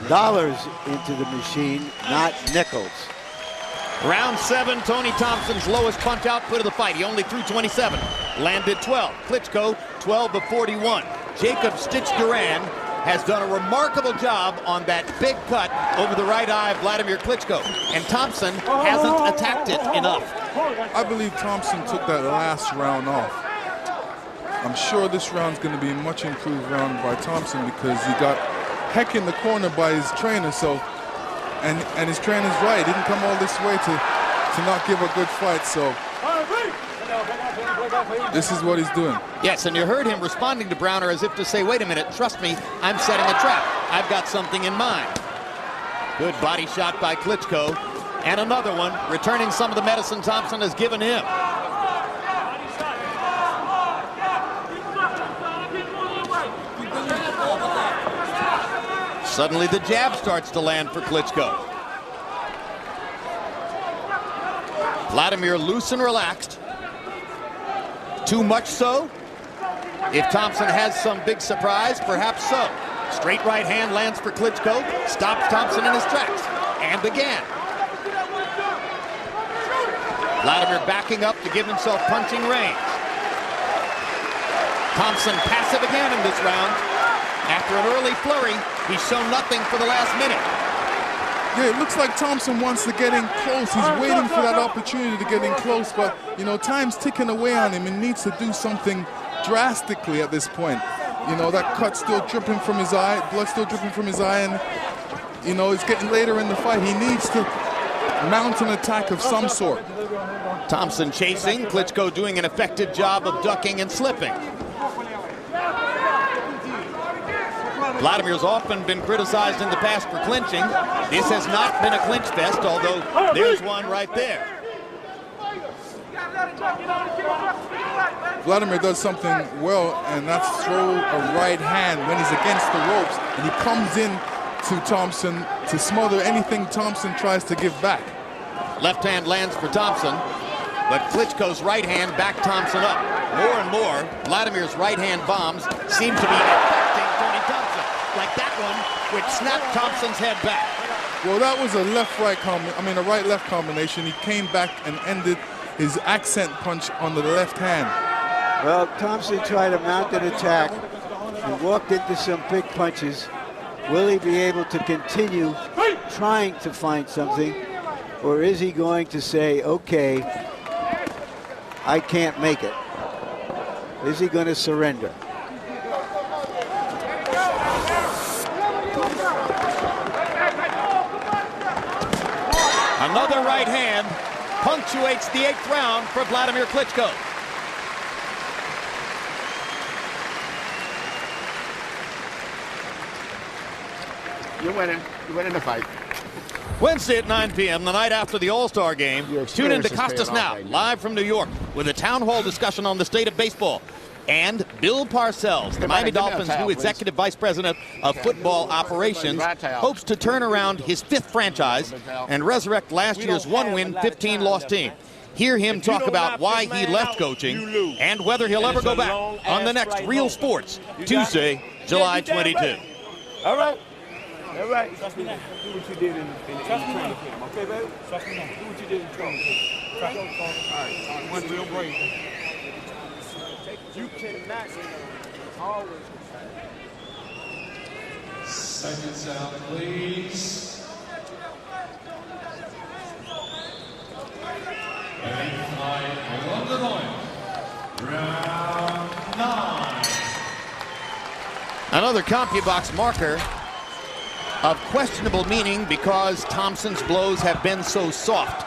dollars into the machine, not nickels. Round 7, Tony Tомпсon's lowest punch output of the fight. He only threw 27, landed 12. Klitschko, 12 of 41. Jacob Stitch Duran has done a remarkable job on that big cut over the right eye of Vladimir Klitschko, and Tомпсон hasn't attacked it enough. I believe Tомпсон took that last round off. I'm sure this round's going to be a much improved round by Tомпсон because he got heck in the corner by his trainer, so and his trainer's right. He didn't come all this way to not give a good fight, so this is what he's doing. Yes, and you heard him responding to Browner as if to say, wait a minute, trust me, I'm setting a trap. I've got something in mind. Good body shot by Klitschko, and another one, returning some of the medicine Tомпсон has given him. Suddenly the jab starts to land for Klitschko. Vladimir loose and relaxed. Too much so? If Tомпсон has some big surprise, perhaps so. Straight right hand lands for Klitschko, stops Tомпсон in his tracks, and again. Vladimir backing up to give himself punching range. Tомпсон passive again in this round. After an early flurry, he's shown nothing for the last minute. Yeah, it looks like Tомпсон wants to get in close. He's waiting for that opportunity to get in close, but, you know, time's ticking away on him and needs to do something drastically at this point. You know, that cut's still dripping from his eye, blood still dripping from his eye, and, you know, it's getting later in the fight. He needs to mount an attack of some sort. Tомпсон chasing, Klitschko doing an effective job of ducking and slipping. Vladimir's often been criticized in the past for clinching. This has not been a clinch fest, although there's one right there. Vladimir does something well, and that's throw a right hand when he's against the ropes, and he comes in to Tомпсон to smother anything Tомпson tries to give back. Left hand lands for Tомпson, but Klitschko's right hand backed Tомпson up. More and more, Vladimir's right hand bombs seem to be affecting Tony Tомпсон, like that one, which snapped Tомпson's head back. Well, that was a a right-left combination. He came back and ended his accent punch on the left hand. Well, Tомпсон tried to mount an attack and walked into some big punches. Will he be able to continue trying to find something, or is he going to say, okay, I can't make it? Is he going to surrender? Another right hand punctuates the 8th round for Vladimir Klitschko. You're winning. You're winning the fight. Wednesday at 9 p.m., the night after the All-Star game. Tune in to Costas Now, live from New York, with a town hall discussion on the state of baseball. And Bill Parcells, the Miami Dolphins' new executive vice president of football operations, hopes to turn around his 5th franchise and resurrect last year's 1-win, 15-loss team. Hear him talk about why he left coaching and whether he'll ever go back on the next Real Sports, Tuesday, July 22. All right. All right. Trust me now. Do what you did in training camp, okay, baby? Trust me now. Do what you did in training camp. All right. One real brave. You cannot always. Seconds out, please. Ready, flight, on the line. Round 9. Another CompuBox marker of questionable meaning because Tомпсon's blows have been so soft.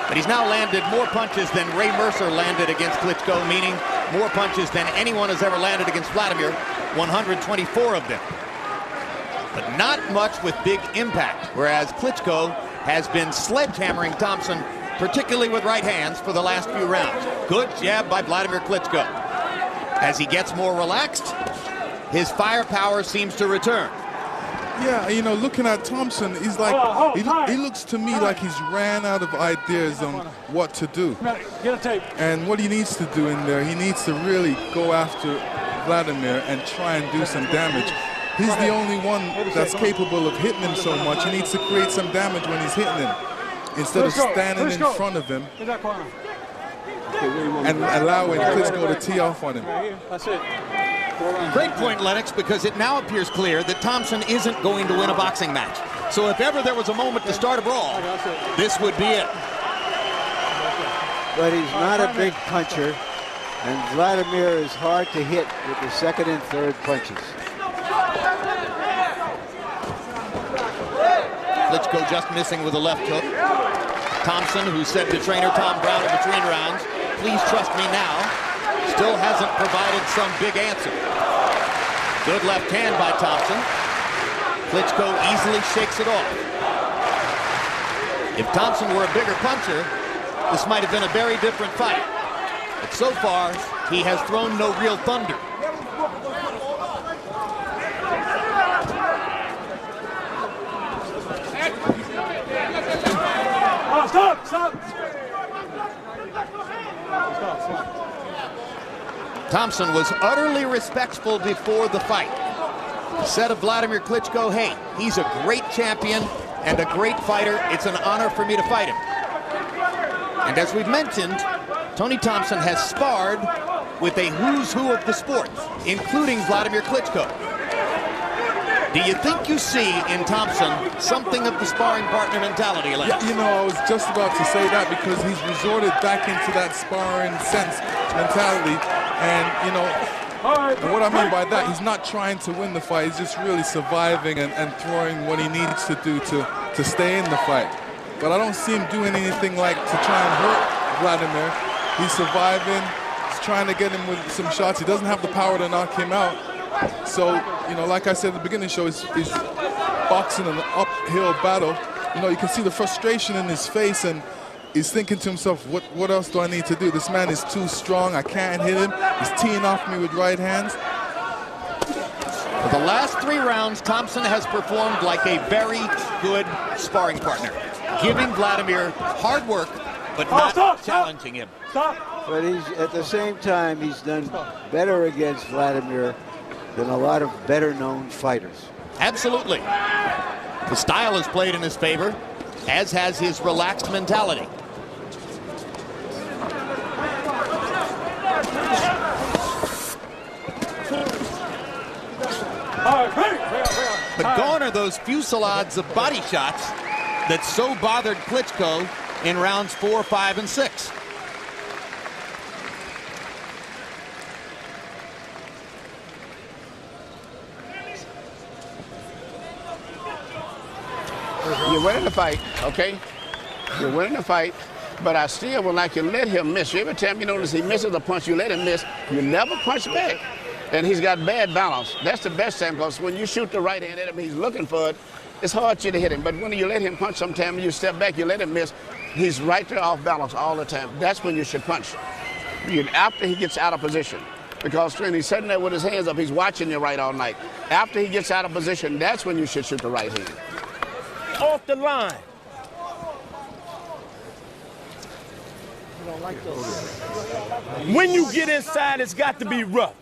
But he's now landed more punches than Ray Mercer landed against Klitschko, meaning more punches than anyone has ever landed against Vladimir, 124 of them. But not much with big impact, whereas Klitschko has been sledgehammering Tомпсон, particularly with right hands, for the last few rounds. Good jab by Vladimir Klitschko. As he gets more relaxed, his firepower seems to return. Yeah, you know, looking at Thompson, he's like, he looks to me like he's ran out of ideas on what to do. Get a tape. And what he needs to do in there, he needs to really go after Vladimir and try and do some damage. He's the only one that's capable of hitting him so much. He needs to create some damage when he's hitting him, instead of standing in front of him and allowing Klitschko to tee off on him. That's it. Great point, Lennox, because it now appears clear that Thompson isn't going to win a boxing match. So if ever there was a moment to start a brawl, this would be it. But he's not a big puncher, and Vladimir is hard to hit with the second and third punches. Klitschko just missing with a left hook. Thompson, who said to trainer Tom Brown in between rounds, "Please trust me now," still hasn't provided some big answer. Good left hand by Thompson. Klitschko easily shakes it off. If Thompson were a bigger puncher, this might have been a very different fight. But so far, he has thrown no real thunder. Oh, stop! Stop! Thompson was utterly respectful before the fight. He said of Vladimir Klitschko, "Hey, he's a great champion and a great fighter. It's an honor for me to fight him." And as we've mentioned, Tony Tompson has sparred with a who's who of the sport, including Vladimir Klitschko. Do you think you see in Thompson something of the sparring partner mentality, Lennox? Yeah, you know, I was just about to say that, because he's resorted back into that sparring sense mentality. And, you know, and what I mean by that, he's not trying to win the fight. He's just really surviving and throwing what he needs to do to stay in the fight. But I don't see him doing anything like to try and hurt Vladimir. He's surviving. He's trying to get him with some shots. He doesn't have the power to knock him out. So, you know, like I said at the beginning of the show, he's boxing an uphill battle. You know, you can see the frustration in his face, and he's thinking to himself, what else do I need to do? This man is too strong. I can't hit him. He's teeing off me with right hands. For the last 3 rounds, Thompson has performed like a very good sparring partner, giving Vladimir hard work, but not challenging him. But he's, at the same time, he's done better against Vladimir than a lot of better-known fighters. Absolutely. The style has played in his favor, as has his relaxed mentality. But gone are those fusillades of body shots that so bothered Klitschko in rounds 4, 5, and 6. You're winning the fight, okay? You're winning the fight, but I still would like you to let him miss. Every time you notice he misses a punch, you let him miss. You never punch back. And he's got bad balance. That's the best time, because when you shoot the right hand at him, he's looking for it. It's hard for you to hit him. But when you let him punch sometime, you step back, you let him miss, he's right there off balance all the time. That's when you should punch. After he gets out of position. Because when he's sitting there with his hands up, he's watching you right all night. After he gets out of position, that's when you should shoot the right hand. Off the line. When you get inside, it's got to be rough.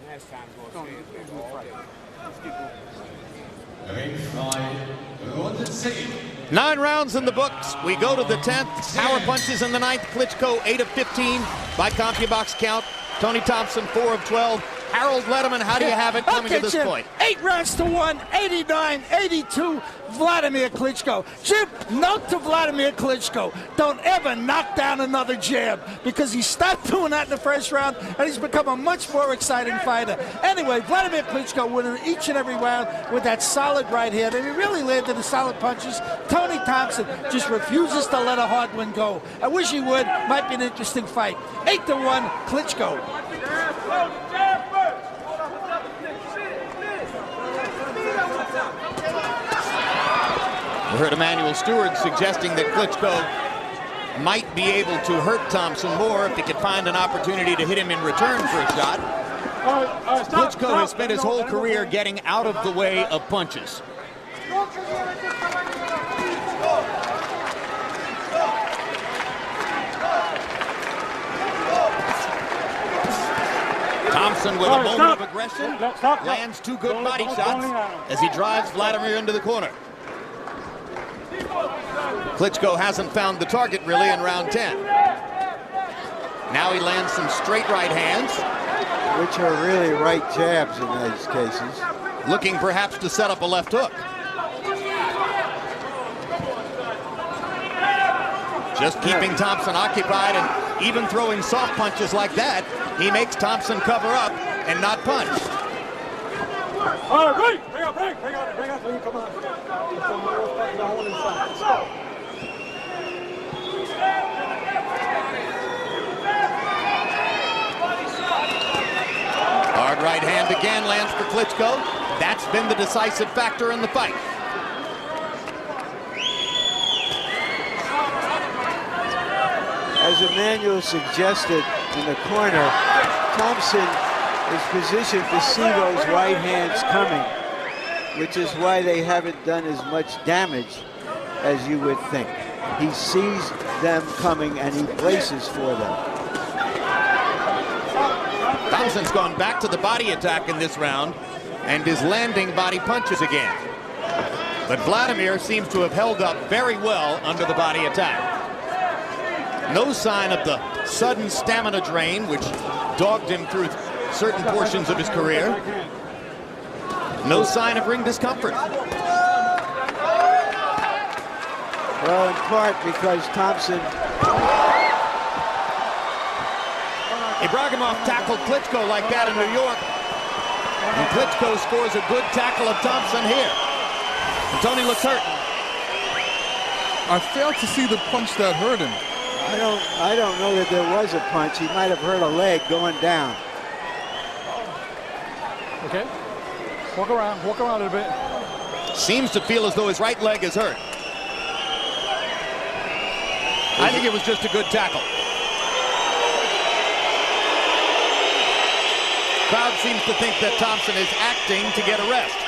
9 rounds in the books. We go to the 10th. Power punches in the 9th. Klitschko 8 of 15 by CompuBox count. Tony Topson 4 of 12. Harold Letterman, how do you have it coming to this point? 8 rounds to 1, 89-82, Vladimir Klitschko. Jim, note to Vladimir Klitschko, don't ever knock down another jab, because he stopped doing that in the first round, and he's become a much more exciting fighter. Anyway, Vladimir Klitschko winning each and every round with that solid right hand, and he really landed the solid punches. Tony Topson just refuses to let a hard one go. I wish he would. Might be an interesting fight. 8-1, Klitschko. We heard Emmanuel Stewart suggesting that Klitschko might be able to hurt Thompson more if he could find an opportunity to hit him in return for a shot. Klitschko has spent his whole career getting out of the way of punches. Tompson with a moment of aggression lands two good body shots as he drives Vladimir into the corner. Klitschko hasn't found the target really in round 10. Now he lands some straight right hands, which are really right jabs in these cases. Looking perhaps to set up a left hook. Just keeping Tompson occupied and even throwing soft punches like that, he makes Tompson cover up and not punch. All right, bring up, come on. Hard right hand again lands for Klitschko. That's been the decisive factor in the fight. As Emmanuel suggested in the corner, Tompson is positioned to see those right hands coming, which is why they haven't done as much damage as you would think. He sees them coming and he braces for them. Tompson's gone back to the body attack in this round and is landing body punches again. But Vladimir seems to have held up very well under the body attack. No sign of the sudden stamina drain which dogged him through certain portions of his career. No sign of ring discomfort. Well, in part because Tompson... Ibragimov tackled Klitschko like that in New York. And Klitschko scores a good tackle of Tompson here. And Tony looks hurt. I failed to see the punch that hurt him. I don't know that there was a punch. He might have hurt a leg going down. Okay. Walk around a little bit. Seems to feel as though his right leg is hurt. I think it was just a good tackle. Crowd seems to think that Tompson is acting to get a rest.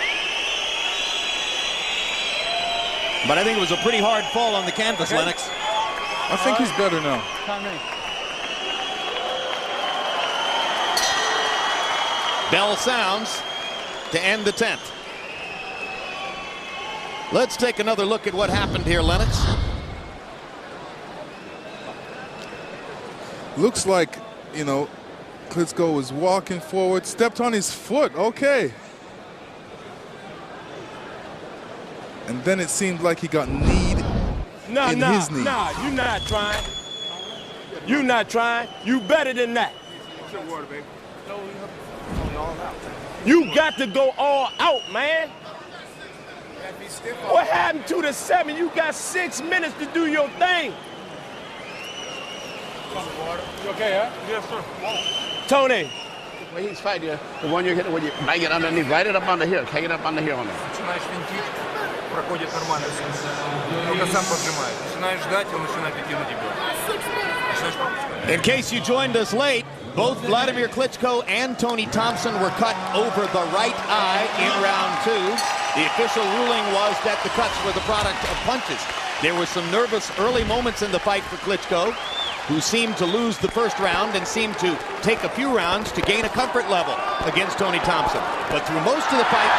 But I think it was a pretty hard fall on the canvas, okay. Lennox. I think he's better now. Bell sounds to end the 10th. Let's take another look at what happened here, Lennox. Looks like, you know, Klitschko was walking forward, stepped on his foot, okay. And then it seemed like he got kneed in his knee. Nah, you're not trying. You're not trying. You better than that. You got to go all out, man. What happened to the 7? You got 6 minutes to do your thing. You okay, huh? Yes, sir. Tony. When he's fighting, the one you hit, when you bang it underneath, right it up under here, hang it up under here on it. Проходит нормально все. Только сам поджимает. Начинаешь ждать, он начинает идти на тебя. In case you joined us late, both Vladimir Klitschko and Tony Tompson were cut over the right eye in round 2. The official ruling was that the cuts were the product of punches. There were some nervous early moments in the fight for Klitschko, who seemed to lose the first round and seemed to take a few rounds to gain a comfort level against Tony Tompson. But through most of the fight,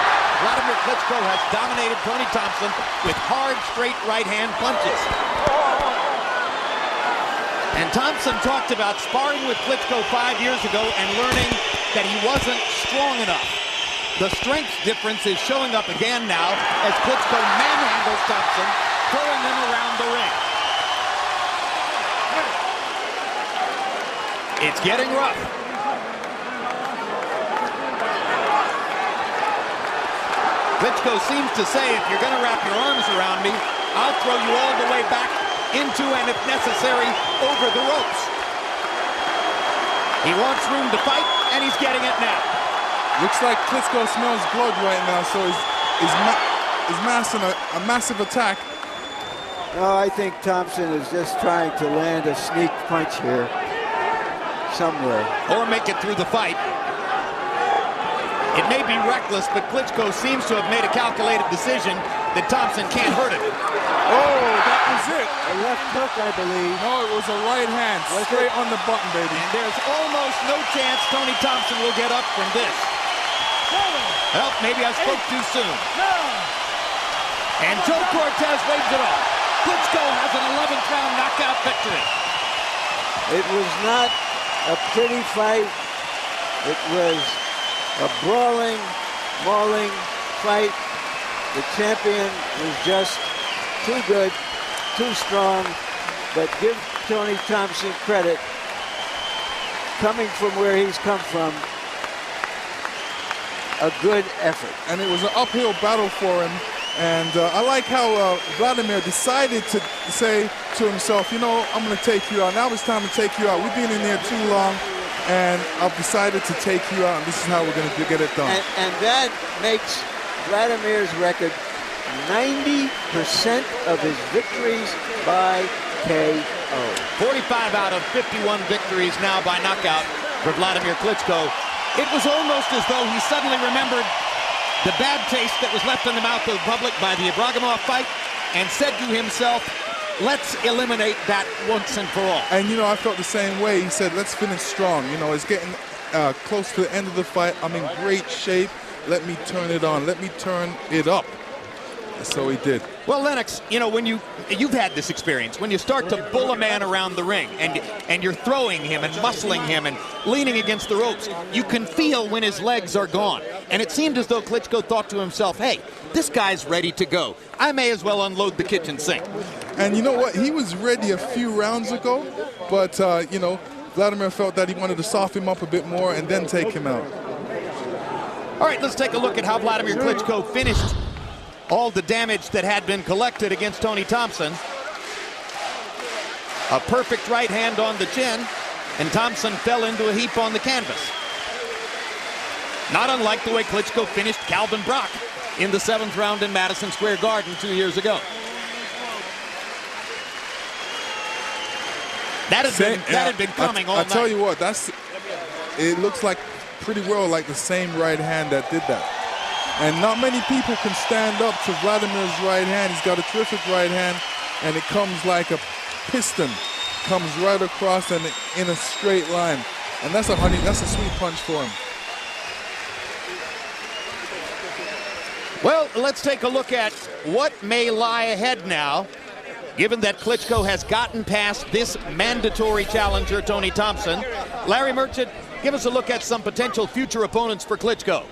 Vladimir Klitschko has dominated Tony Tompson with hard, straight right-hand punches. And Tompson talked about sparring with Klitschko 5 years ago and learning that he wasn't strong enough. The strength difference is showing up again now as Klitschko manhandles Tompson, throwing him around the ring. It's getting rough. Klitschko seems to say, if you're going to wrap your arms around me, I'll throw you all the way back into, and if necessary, over the ropes. He wants room to fight, and he's getting it now. Looks like Klitschko smells blood right now, so he's massing a massive attack. No, I think Tompson is just trying to land a sneak punch here somewhere. Or make it through the fight. It may be reckless, but Klitschko seems to have made a calculated decision that Tompson can't hurt him. Oh, that was it. A left hook, I believe. No, it was a right hand, straight on the button, baby. And there's almost no chance Tony Tompson will get up from this. Well, maybe I spoke too soon. And Joe Cortez waves it off. Klitschko has an 11th round knockout victory. It was not a pretty fight. It was a brawling, mauling fight. The champion was just too good, too strong, but give Tony Tompson credit. Coming from where he's come from, a good effort. And it was an uphill battle for him. And I like how Vladimir decided to say to himself, you know, I'm going to take you out. Now it's time to take you out. We've been in there too long, and I've decided to take you out, and this is how we're going to get it done. And that makes Vladimir's record 90% of his victories by KO. 45 out of 51 victories now by knockout for Vladimir Klitschko. It was almost as though he suddenly remembered the bad taste that was left in the mouth of the public by the Ibragimov fight and said to himself, let's eliminate that once and for all. And, you know, I felt the same way. He said, let's finish strong. You know, it's getting close to the end of the fight. I'm in great shape. Let me turn it on. Let me turn it up. So he did. Well, Lennox, you know, when you've had this experience, when you start to bull a man around the ring and you're throwing him and muscling him and leaning against the ropes, you can feel when his legs are gone. And it seemed as though Klitschko thought to himself, hey, this guy's ready to go. I may as well unload the kitchen sink. And you know what? He was ready a few rounds ago, but, you know, Vladimir felt that he wanted to soften him up a bit more and then take him out. All right, let's take a look at how Vladimir Klitschko finished all the damage that had been collected against Tony Tompson. A perfect right hand on the chin, and Tompson fell into a heap on the canvas. Not unlike the way Klitschko finished Calvin Brock in the 7th round in Madison Square Garden 2 years ago. That had been coming all night. I tell you what, it looks like pretty well like the same right hand that did that. And not many people can stand up to Vladimir's right hand. He's got a terrific right hand, and it comes like a piston, comes right across and in a straight line. And that's a sweet punch for him. Well, let's take a look at what may lie ahead now, given that Klitschko has gotten past this mandatory challenger, Tony Tompson. Larry Merchant, give us a look at some potential future opponents for Klitschko.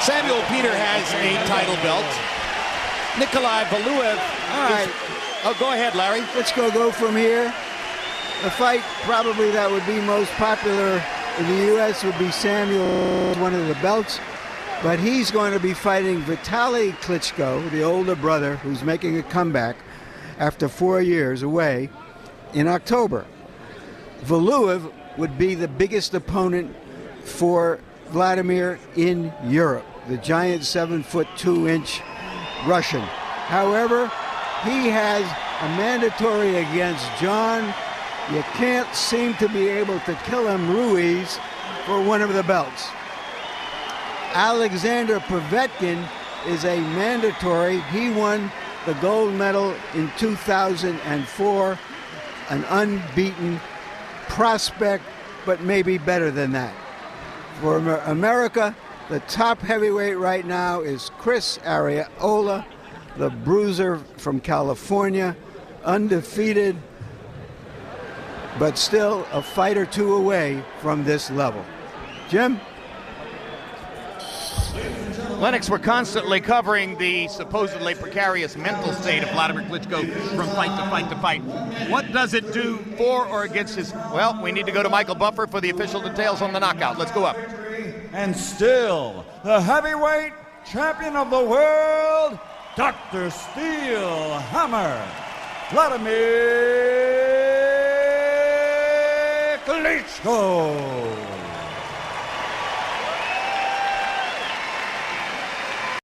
Samuel Peter has a title belt. Nikolai Valuev. All right. Oh, go ahead, Larry. Let's go from here. The fight probably that would be most popular in the U.S. would be Samuel, one of the belts. But he's going to be fighting Vitaly Klitschko, the older brother, who's making a comeback after 4 years away in October. Valuev would be the biggest opponent for Vladimir in Europe, the giant 7'2" Russian. However, he has a mandatory against John. You can't seem to be able to kill him, Ruiz, for one of the belts. Alexander Povetkin is a mandatory. He won the gold medal in 2004, an unbeaten prospect, but maybe better than that. For America, the top heavyweight right now is Chris Arreola, the bruiser from California, undefeated, but still a fight or two away from this level. Jim? Lennox, we're constantly covering the supposedly precarious mental state of Vladimir Klitschko from fight to fight to fight. What does it do for or against his... Well, we need to go to Michael Buffer for the official details on the knockout. Let's go up. And still, the heavyweight champion of the world, Dr. Steel Hammer, Vladimir Klitschko.